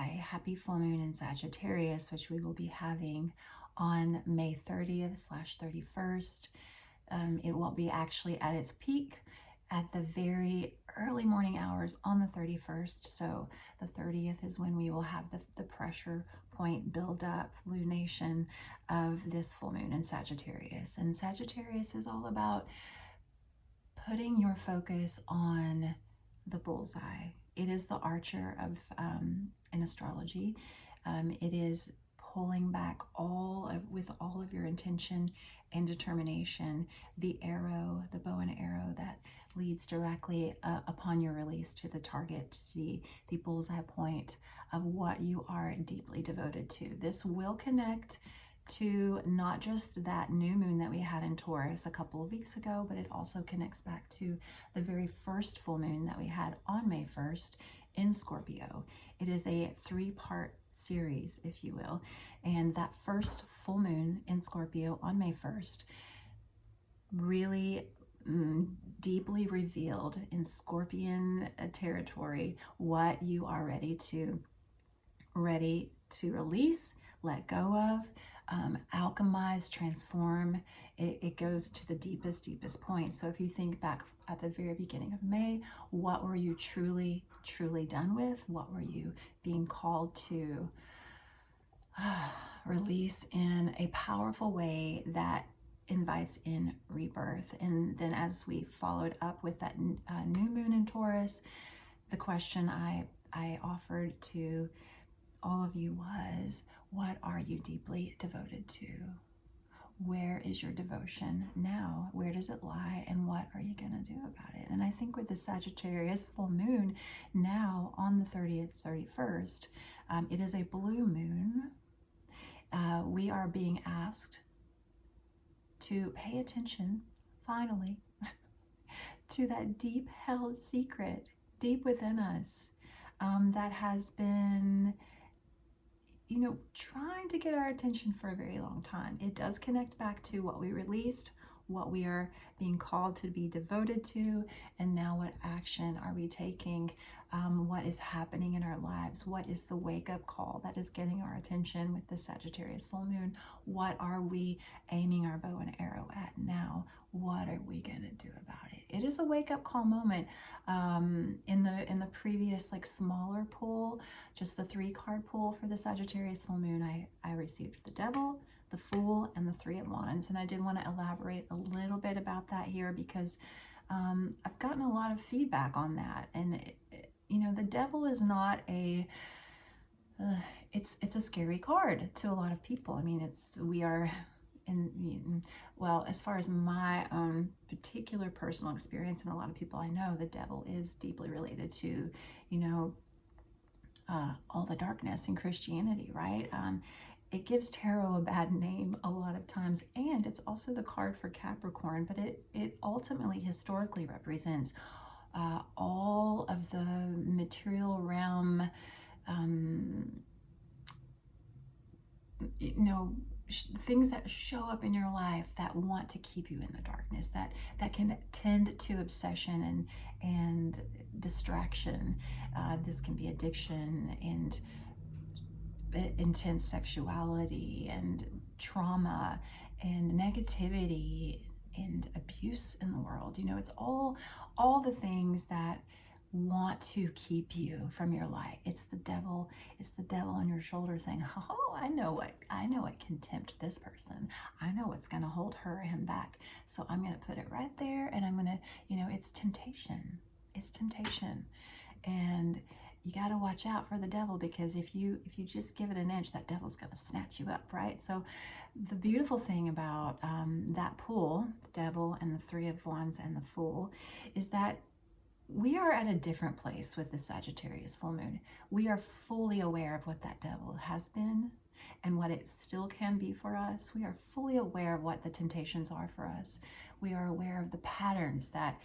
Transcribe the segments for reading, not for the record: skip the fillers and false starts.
bullseye. Happy full moon in Sagittarius, which we will be having on May 30th/31st. It will be actually at its peak at the very early morning hours on the 31st. So the 30th is when we will have the pressure point build up, lunation of this full moon in Sagittarius. And Sagittarius is all about putting your focus on the bullseye. It is the archer of in astrology. It is pulling back with all of your intention and determination, the arrow, the bow and arrow that leads directly upon your release to the target, the bullseye point of what you are deeply devoted to. This will connect to not just that new moon that we had in Taurus a couple of weeks ago, but it also connects back to the very first full moon that we had on May 1st in Scorpio. It is a 3-part series, if you will, and that first full moon in Scorpio on May 1st really deeply revealed in Scorpion territory what you are ready to release, let go of, alchemize, transform. It goes to the deepest point. So if you think back at the very beginning of May, what were you truly done with? What were you being called to release in a powerful way that invites in rebirth? And then as we followed up with that new moon in Taurus, the question I offered to all of you was, what are you deeply devoted to? Where is your devotion now? Where does it lie? And what are you going to do about it? And I think with the Sagittarius full moon now on the 30th, 31st, it is a blue moon. We are being asked to pay attention, finally, to that deep held secret deep within us that has been trying to get our attention for a very long time. It does connect back to what we released, what we are being called to be devoted to, and now what action are we taking? What is happening in our lives? What is the wake-up call that is getting our attention with the Sagittarius full moon? What are we aiming our bow and arrow at now? What are we going to do about it? It is a wake-up call moment. In the previous smaller pull, just the 3-card pull for the Sagittarius full moon, I received the Devil, the Fool, and the 3 of Wands. And I did want to elaborate a little bit about that here because I've gotten a lot of feedback on that. And the Devil is not it's a scary card to a lot of people. I mean, well, as far as my own particular personal experience and a lot of people I know, the Devil is deeply related to, all the darkness in Christianity, right? It gives tarot a bad name a lot of times, and it's also the card for Capricorn, but it ultimately historically represents all of the material realm, things that show up in your life that want to keep you in the darkness, that can tend to obsession and distraction. This can be addiction and intense sexuality and trauma and negativity and abuse in the world. It's all the things that want to keep you from your light. It's the devil on your shoulder saying, oh, I know what can tempt this person. I know what's going to hold her or him back. So I'm going to put it right there, and I'm going to, it's temptation. And you got to watch out for the devil, because if you just give it an inch, that devil's going to snatch you up, right? So the beautiful thing about that pull, the Devil and the 3 of Wands and the Fool, is that we are at a different place with the Sagittarius full moon. We are fully aware of what that devil has been and what it still can be for us. We are fully aware of what the temptations are for us. We are aware of the patterns that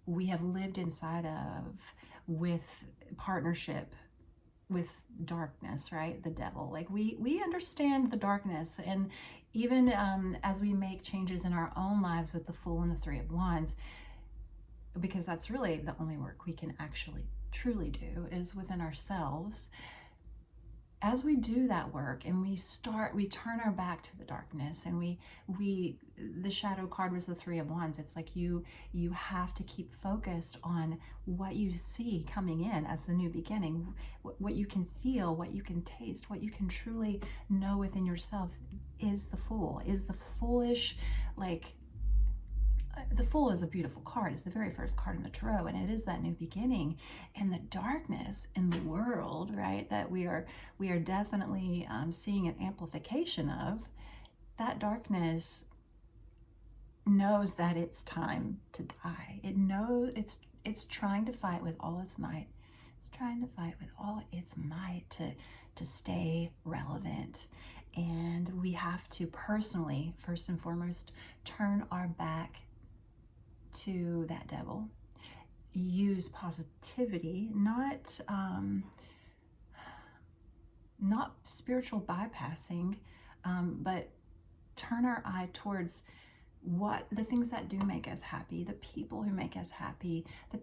we have lived inside of with partnership with darkness, right? The devil. We understand the darkness, and even as we make changes in our own lives with the Fool and the 3 of Wands, because that's really the only work we can actually truly do is within ourselves. as we do that work and we turn our back to the darkness, and the shadow card was the Three of Wands. It's like you have to keep focused on what you see coming in as the new beginning, what you can feel, what you can taste, what you can truly know within yourself is the Fool, is the foolish, like, the Fool is a beautiful card. It's the very first card in the tarot, and it is that new beginning. And the darkness in the world, right, that we are definitely seeing an amplification of. That darkness knows that it's time to die. It knows it's trying to fight with all its might. It's trying to fight with all its might to stay relevant. And we have to personally, first and foremost, turn our back to that devil. Use positivity, not spiritual bypassing, but turn our eye towards what the things that do make us happy, the people who make us happy, the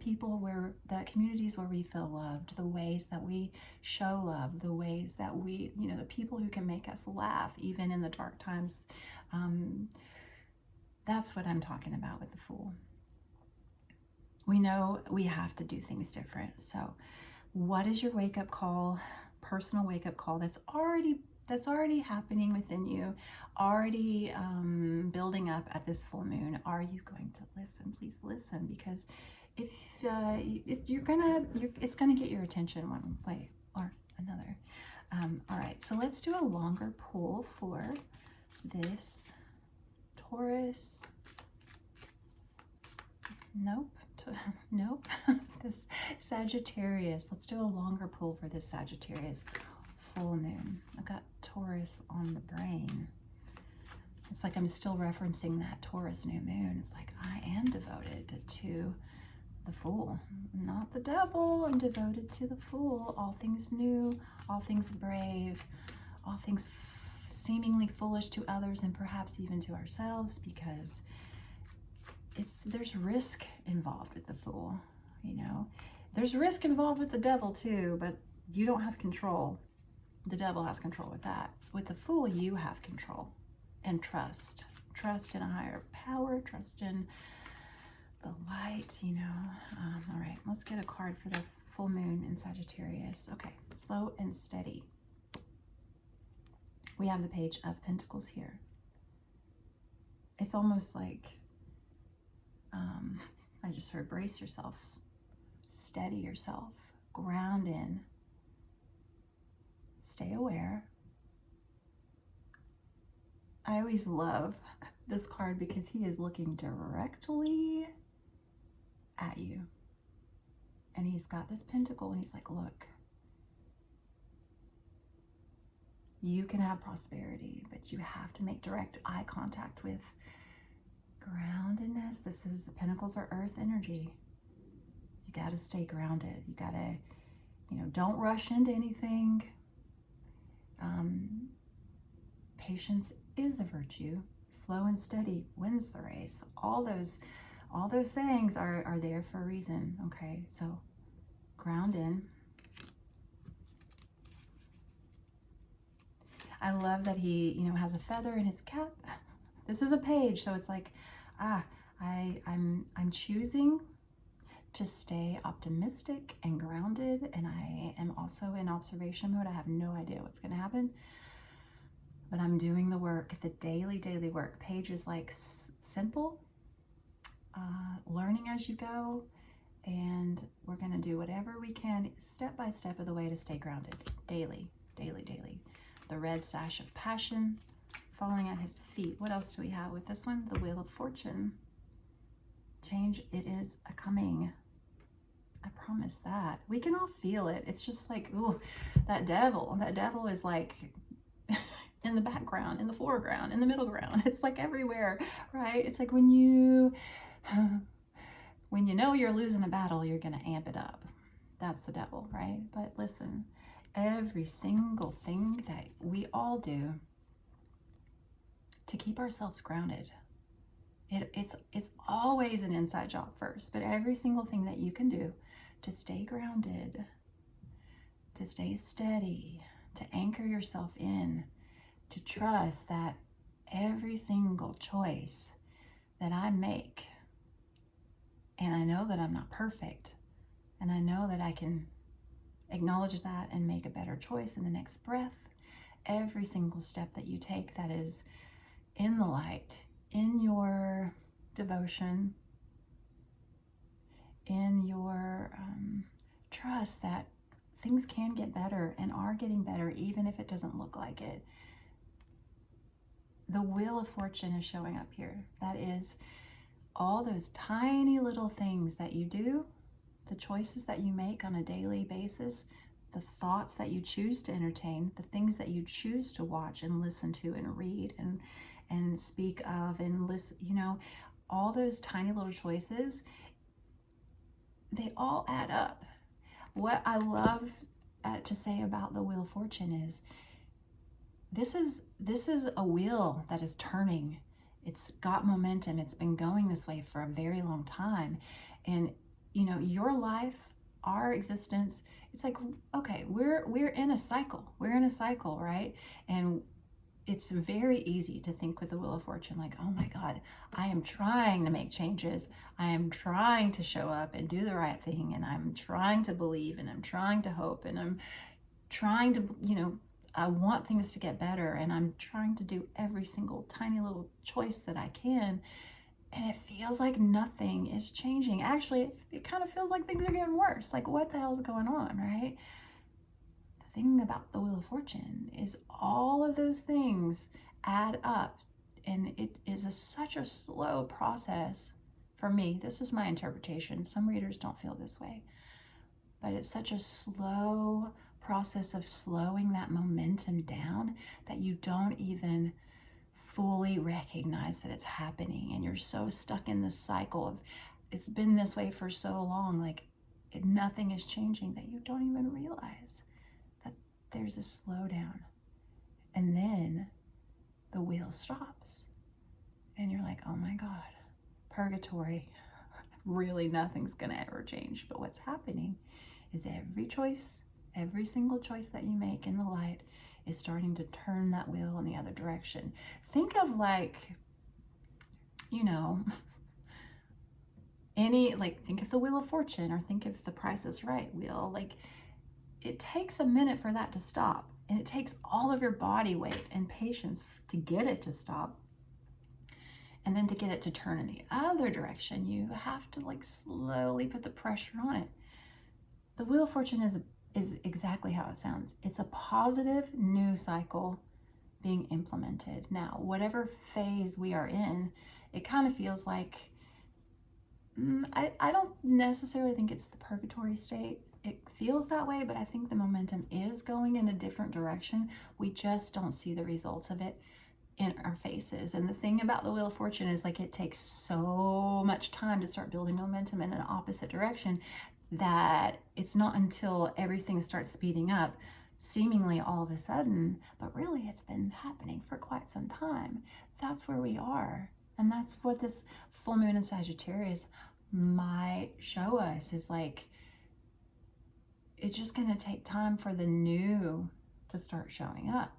communities where we feel loved, the ways that we show love, the ways that we, the people who can make us laugh even in the dark times. That's what I'm talking about with the Fool. We know we have to do things different. So what is your wake-up call, personal wake-up call that's already happening within you, already building up at this full moon? Are you going to listen? Please listen, because if it's gonna get your attention one way or another. All right, so let's do a longer pull for this Taurus. Nope. This Sagittarius. Let's do a longer pull for this Sagittarius full moon. I've got Taurus on the brain. It's like I'm still referencing that Taurus new moon. It's like I am devoted to the Fool, not the devil. I'm devoted to the Fool. All things new, all things brave, all things seemingly foolish to others and perhaps even to ourselves, because there's risk involved with the Fool. There's risk involved with the devil too, but you don't have control. The devil has control with that. With the Fool, you have control and trust in a higher power, trust in the light. All right, let's get a card for the full moon in Sagittarius. Okay, slow and steady. We have the Page of Pentacles here. It's almost like I just heard brace yourself, steady yourself, ground in, stay aware. I always love this card because he is looking directly at you. And he's got this pentacle and he's like, look, you can have prosperity, but you have to make direct eye contact with groundedness. The pentacles are earth energy. You got to stay grounded. You got to, don't rush into anything. Patience is a virtue. Slow and steady wins the race. All those sayings are there for a reason. Okay, so ground in. I love that he, has a feather in his cap. This is a page, so it's like, I'm choosing to stay optimistic and grounded, and I am also in observation mode. I have no idea what's going to happen, but I'm doing the work, the daily work. Page is like simple, learning as you go, and we're going to do whatever we can step by step of the way to stay grounded daily. The red sash of passion falling at his feet. What else do we have with this one? The Wheel of Fortune. Change, it is a coming. I promise that. We can all feel it. It's just like, ooh, that devil is like in the background, in the foreground, in the middle ground. It's like everywhere, right? It's like when you know you're losing a battle, you're going to amp it up. That's the devil, right? But listen, every single thing that we all do to keep ourselves grounded, it's always an inside job first, but every single thing that you can do to stay grounded, to stay steady, to anchor yourself in, to trust that every single choice that I make, and I know that I'm not perfect, and I know that I can acknowledge that and make a better choice in the next breath. Every single step that you take that is in the light, in your devotion, in your trust that things can get better and are getting better, even if it doesn't look like it. The Wheel of Fortune is showing up here. That is all those tiny little things that you do, the choices that you make on a daily basis, the thoughts that you choose to entertain, the things that you choose to watch and listen to and read and speak of and listen, you know, all those tiny little choices, they all add up. What I love to say about the Wheel of Fortune is this is a wheel that is turning. It's got momentum. It's been going this way for a very long time. And you know, your life, our existence, it's like, okay, we're in a cycle. We're in a cycle, right? And it's very easy to think with the Wheel of Fortune, like, oh my God, I am trying to make changes. I am trying to show up and do the right thing. And I'm trying to believe, and I'm trying to hope, and I'm trying to, you know, I want things to get better, and I'm trying to do every single tiny little choice that I can. And it feels like nothing is changing. Actually, it kind of feels like things are getting worse. Like, what the hell is going on, right? The thing about the Wheel of Fortune is all of those things add up. And it is such a slow process for me. This is my interpretation. Some readers don't feel this way. But it's such a slow process of slowing that momentum down that you don't even fully recognize that it's happening, and you're so stuck in this cycle of it's been this way for so long, like nothing is changing, that you don't even realize that there's a slowdown. And then the wheel stops and you're like, oh my God, purgatory. Really nothing's gonna ever change. But what's happening is every single choice that you make in the light is starting to turn that wheel in the other direction. Think of, like, you know, think of the Wheel of Fortune, or think of the Price is Right wheel. Like, it takes a minute for that to stop, and it takes all of your body weight and patience to get it to stop. And then to get it to turn in the other direction, you have to, like, slowly put the pressure on it. The Wheel of Fortune is exactly how it sounds. It's a positive new cycle being implemented. Now, whatever phase we are in, it kind of feels like, I don't necessarily think it's the purgatory state. It feels that way, but I think the momentum is going in a different direction. We just don't see the results of it in our faces. And the thing about the Wheel of Fortune is, like, it takes so much time to start building momentum in an opposite direction that it's not until everything starts speeding up, seemingly all of a sudden, but really it's been happening for quite some time. That's where we are. And that's what this full moon in Sagittarius might show us, is like, it's just going to take time for the new to start showing up,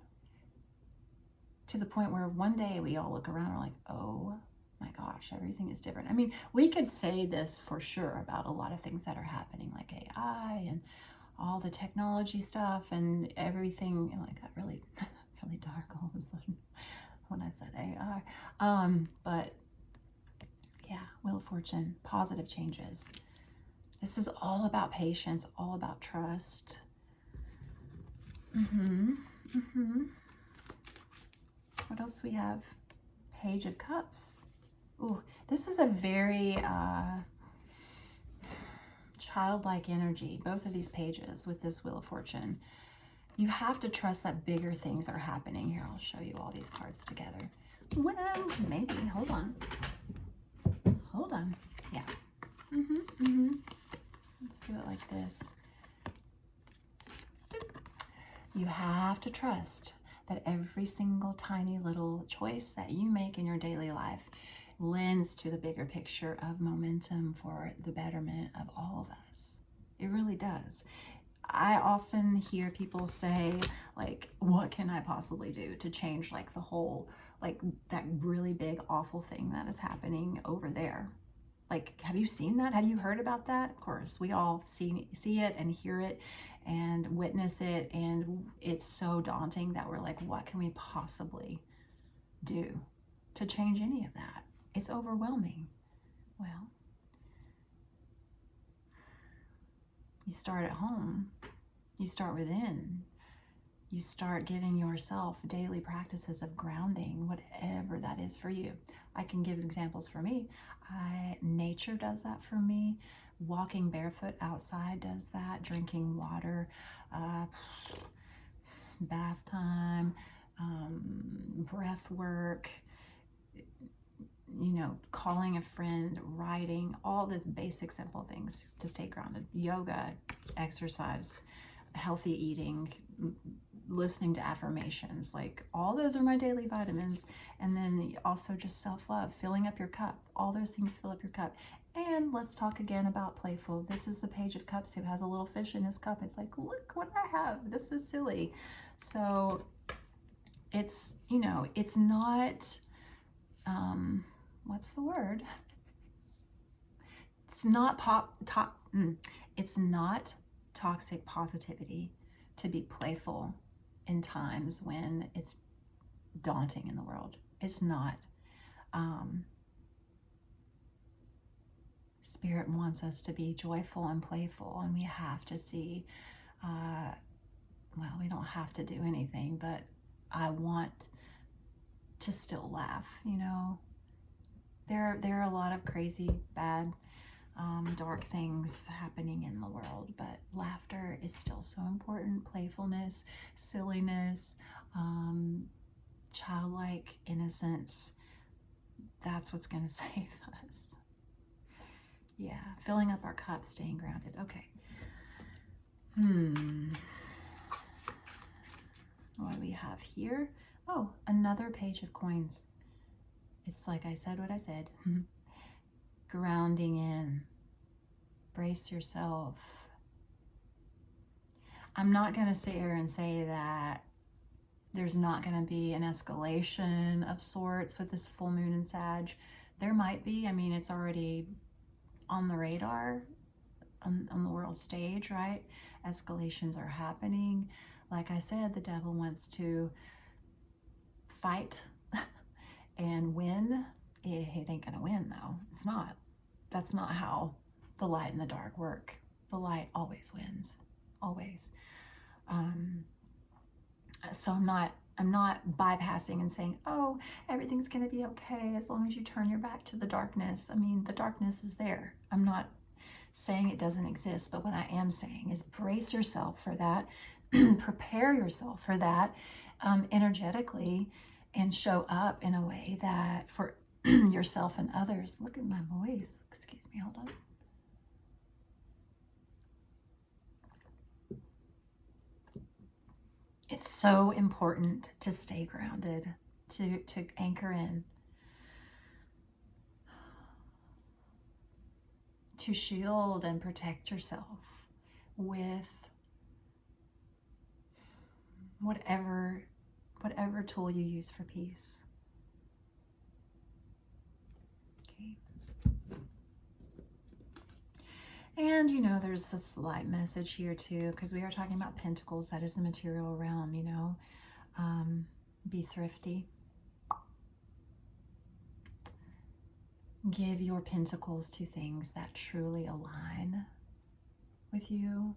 to the point where one day we all look around and we're like, oh my gosh, everything is different. I mean, we could say this for sure about a lot of things that are happening, like AI and all the technology stuff and everything. You know, I got really, really dark all of a sudden when I said AI. But yeah, Wheel of Fortune, positive changes. This is all about patience, all about trust. What else do we have? Page of Cups. Ooh, this is a very childlike energy, both of these pages with this Wheel of Fortune. You have to trust that bigger things are happening. Here, I'll show you all these cards together. Well, maybe. Hold on. Yeah. Let's do it like this. You have to trust that every single tiny little choice that you make in your daily life lends to the bigger picture of momentum for the betterment of all of us. It really does. I often hear people say, like, what can I possibly do to change like the whole, like that really big awful thing that is happening over there? Like, have you seen that? Have you heard about that? Of course, we all see it and hear it and witness it, and it's so daunting that we're like, what can we possibly do to change any of that? It's overwhelming. Well, you start at home. You start within. You start giving yourself daily practices of grounding, whatever that is for you. I can give examples for me. Nature does that for me. Walking barefoot outside does that. Drinking water, bath time, breath work, you know, calling a friend, writing, all the basic simple things to stay grounded. Yoga, exercise, healthy eating, listening to affirmations, like all those are my daily vitamins. And then also just self-love, filling up your cup. All those things fill up your cup. And let's talk again about playful. This is the Page of Cups who has a little fish in his cup. It's like, look what I have. This is silly. So it's, you know, it's not, what's the word? It's not it's not toxic positivity to be playful in times when it's daunting in the world. It's not. Spirit wants us to be joyful and playful, and we have to see, well, we don't have to do anything, but I want to still laugh, you know. There are a lot of crazy, bad, dark things happening in the world, but laughter is still so important. Playfulness, silliness, childlike innocence, that's what's going to save us. Yeah, filling up our cup, staying grounded. Okay. What do we have here? Oh, another Page of Coins. It's like I said what I said. Grounding in. Brace yourself. I'm not going to sit here and say that there's not going to be an escalation of sorts with this full moon in Sag. There might be. I mean, it's already on the radar, on the world stage, right? Escalations are happening. Like I said, the devil wants to fight and win. It ain't gonna win though. It's not. That's not how the light and the dark work. The light always wins, always. So I'm not bypassing and saying, oh, everything's gonna be okay as long as you turn your back to the darkness. I mean, the darkness is there. I'm not saying it doesn't exist, but what I am saying is brace yourself for that, prepare yourself for that energetically, and show up in a way that for yourself and others. Look at my voice. Excuse me, hold on. It's so important to stay grounded, to anchor in, to shield and protect yourself with whatever tool you use for peace. Okay. And, you know, there's a slight message here too, because we are talking about pentacles. That is the material realm, you know. Be thrifty. Give your pentacles to things that truly align with you.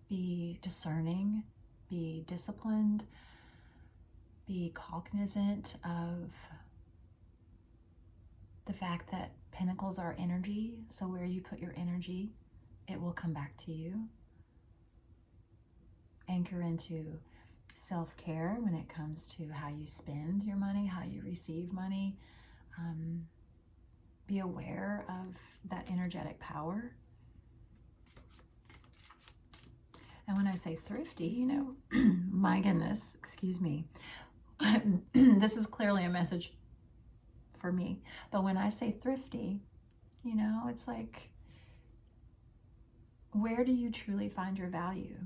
Be discerning. Be disciplined. Be cognizant of the fact that pentacles are energy. So where you put your energy, it will come back to you. Anchor into self-care when it comes to how you spend your money, how you receive money. Be aware of that energetic power. And when I say thrifty, you know, my goodness, excuse me. This is clearly a message for me. But when I say thrifty, you know, it's like, where do you truly find your value?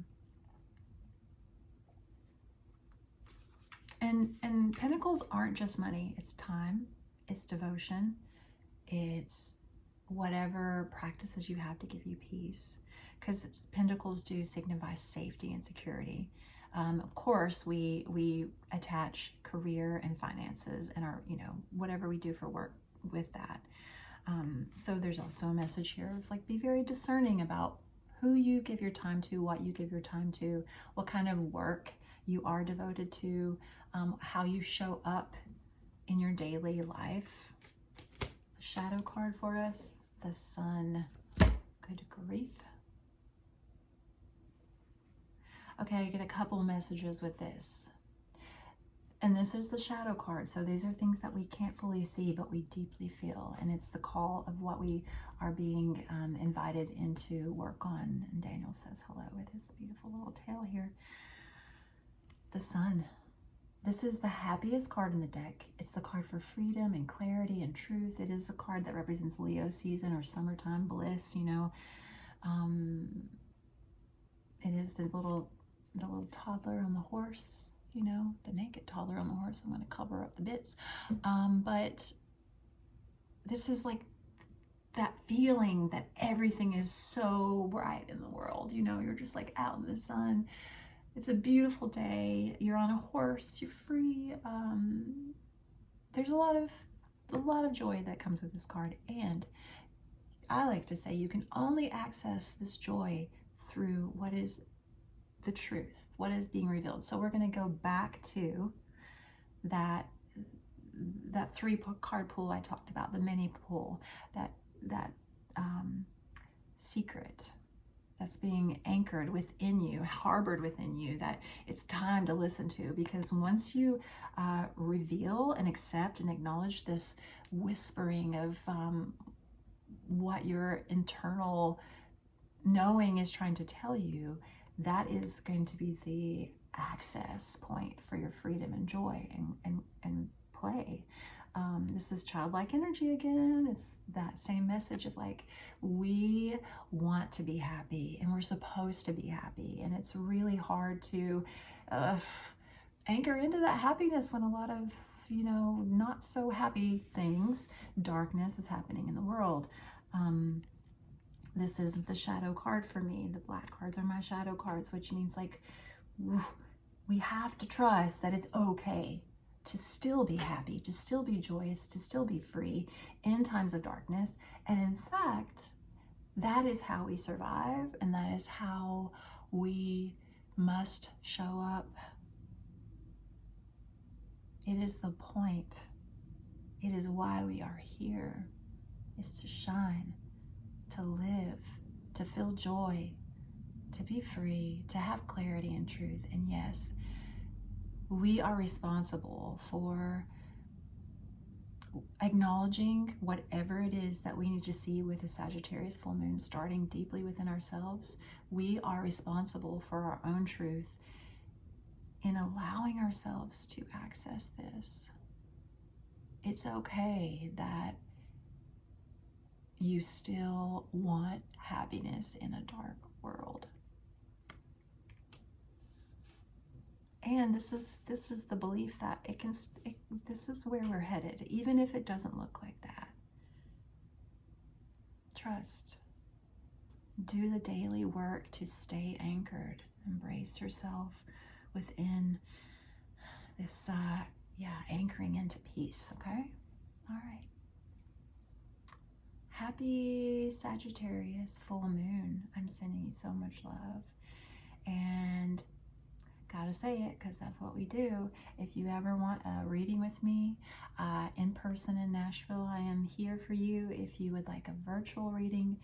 And pentacles aren't just money. It's time, it's devotion, it's whatever practices you have to give you peace. Because pentacles do signify safety and security. Of course, we attach career and finances and our, whatever we do for work with that. So there's also a message here of like, be very discerning about who you give your time to, what you give your time to, what kind of work you are devoted to, how you show up in your daily life. Shadow card for us, the Sun. Good grief. Okay, I get a couple messages with this. And this is the shadow card. So these are things that we can't fully see, but we deeply feel. And it's the call of what we are being invited into work on. And Daniel says hello with his beautiful little tail here. The Sun. This is the happiest card in the deck. It's the card for freedom and clarity and truth. It is a card that represents Leo season or summertime bliss, It is the little toddler on the horse, the naked toddler on the horse. I'm going to cover up the bits. But this is like that feeling that everything is so bright in the world. You're just like out in the sun. It's a beautiful day. You're on a horse. You're free. There's a lot of joy that comes with this card. And I like to say you can only access this joy through what is the truth, what is being revealed. So we're going to go back to that 3-card pool I talked about, the mini pool, that secret that's being anchored within you, harbored within you, that it's time to listen to. Because once you reveal and accept and acknowledge this whispering of what your internal knowing is trying to tell you, that is going to be the access point for your freedom and joy and play. This is childlike energy again. It's that same message of like, we want to be happy and we're supposed to be happy. And it's really hard to anchor into that happiness when a lot of, not so happy things, darkness is happening in the world. This is the shadow card for me. The black cards are my shadow cards, which means like, we have to trust that it's okay to still be happy, to still be joyous, to still be free in times of darkness. And in fact, that is how we survive, and that is how we must show up. It is the point. It is why we are here, is to shine, to live, to feel joy, to be free, to have clarity and truth. And yes, we are responsible for acknowledging whatever it is that we need to see with the Sagittarius full moon starting deeply within ourselves. We are responsible for our own truth in allowing ourselves to access this. It's okay that you still want happiness in a dark world. And this is the belief that this is where we're headed, even if it doesn't look like that. Trust. Do the daily work to stay anchored. Embrace yourself within this, anchoring into peace, okay? All right. Happy Sagittarius full moon. I'm sending you so much love. And gotta say it because that's what we do. If you ever want a reading with me in person in Nashville, I am here for you. If you would like a virtual reading,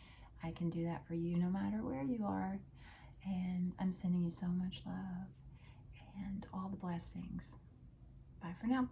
I can do that for you no matter where you are. And I'm sending you so much love and all the blessings. Bye for now.